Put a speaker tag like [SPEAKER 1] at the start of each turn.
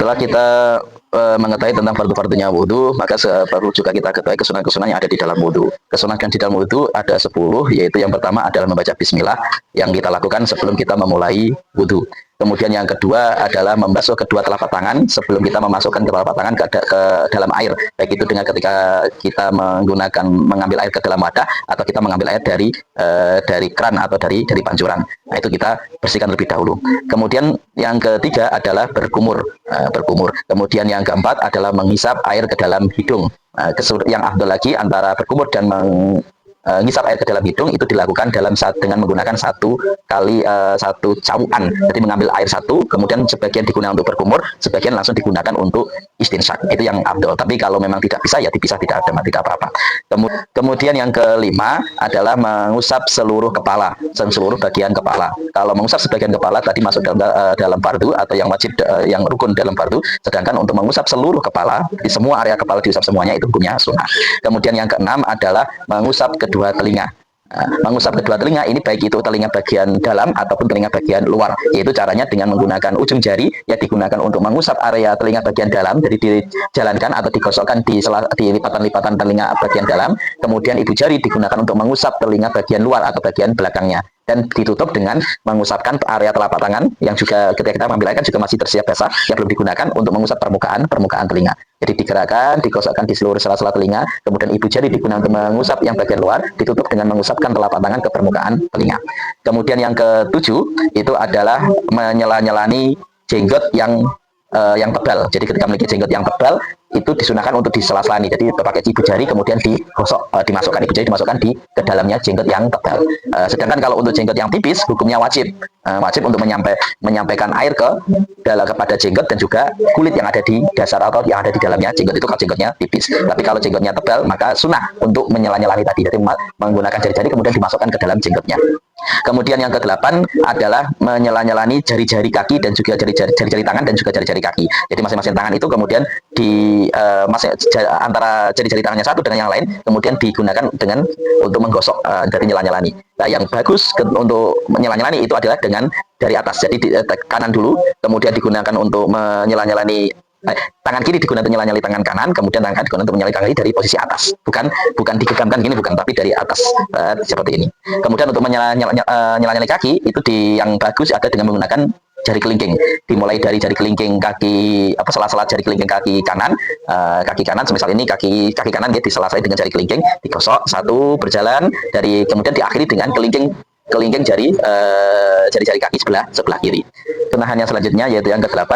[SPEAKER 1] Setelah kita mengetahui tentang fardu-fardunya wudhu, maka perlu juga kita ketahui kesunahan-kesunahan yang ada di dalam wudhu. Kesunahan di dalam wudhu ada 10, yaitu yang pertama adalah membaca bismillah yang kita lakukan sebelum kita memulai wudhu. Kemudian yang kedua adalah membasuh kedua telapak tangan sebelum kita memasukkan telapak tangan ke dalam air. Baik itu dengan ketika kita mengambil air ke dalam wadah atau kita mengambil air dari kran atau dari pancuran. Nah, itu kita bersihkan lebih dahulu. Kemudian yang ketiga adalah berkumur. Kemudian yang keempat adalah menghisap air ke dalam hidung. Yang afdal lagi antara berkumur dan ngisap air ke dalam hidung itu dilakukan dengan menggunakan satu cauan. Jadi mengambil air satu, kemudian sebagian digunakan untuk berkumur, sebagian langsung digunakan untuk istinsyak. Itu yang abdul. Tapi kalau memang tidak bisa ya dipisah, tidak apa-apa. Kemudian yang kelima adalah mengusap seluruh kepala, seluruh bagian kepala. Kalau mengusap sebagian kepala tadi masuk dalam fardu atau yang wajib, yang rukun dalam fardu. Sedangkan untuk mengusap seluruh kepala, di semua area kepala diusap semuanya, itu hukumnya sunnah. Kemudian yang keenam adalah mengusap kedua telinga. Mengusap kedua telinga ini baik itu telinga bagian dalam ataupun telinga bagian luar, yaitu caranya dengan menggunakan ujung jari ya digunakan untuk mengusap area telinga bagian dalam, jadi dijalankan atau digosokkan di lipatan-lipatan telinga bagian dalam, kemudian ibu jari digunakan untuk mengusap telinga bagian luar atau bagian belakangnya, dan ditutup dengan mengusapkan area telapak tangan yang juga ketika kita mengambil air kan juga masih tersiap basah, yang belum digunakan untuk mengusap permukaan telinga. Jadi digerakkan, digosokkan di seluruh sela-sela telinga, kemudian ibu jari digunakan untuk mengusap yang bagian luar, ditutup dengan mengusapkan telapak tangan ke permukaan telinga. Kemudian yang ketujuh itu adalah menyela-nyelani jenggot yang tebal. Jadi ketika memiliki jenggot yang tebal itu disunahkan untuk disela-selani. Jadi pakai ibu jari kemudian dimasukkan ibu jari ke dalamnya jenggot yang tebal. Sedangkan kalau untuk jenggot yang tipis hukumnya wajib untuk menyampaikan air kepada jenggot dan juga kulit yang ada di dasar atau yang ada di dalamnya jenggot itu kalau jenggotnya tipis. Tapi kalau jenggotnya tebal maka sunnah untuk menyela-nyelani tadi. Jadi menggunakan jari-jari kemudian dimasukkan ke dalam jenggotnya. Kemudian yang kedelapan adalah menyela-nyelani jari-jari kaki dan juga jari-jari tangan dan juga jari-jari kaki. Jadi masing-masing tangan itu kemudian antara jari-jari tangannya satu dengan yang lain kemudian digunakan untuk menggosok dari nyela-nyelani. Nah, yang bagus untuk menyela-nyelani itu adalah dari atas. Jadi kanan dulu, kemudian digunakan untuk menyela-nyelani tangan kiri digunakan untuk menyela-nyelani tangan kanan, kemudian tangan digunakan untuk menyela-nyelani tangan kiri dari posisi atas. Bukan digegangkan gini, bukan, tapi dari atas seperti ini. Kemudian untuk menyela-nyelani kaki itu yang bagus ada dengan menggunakan jari kelingking. Dimulai dari jari kelingking kaki sela-sela jari kelingking kaki kanan, semisal ini kaki kanan dia disela-sela dengan jari kelingking, digosok satu berjalan kemudian diakhiri dengan kelingking jari-jari kaki sebelah kiri. Kenahannya selanjutnya yaitu yang ke-8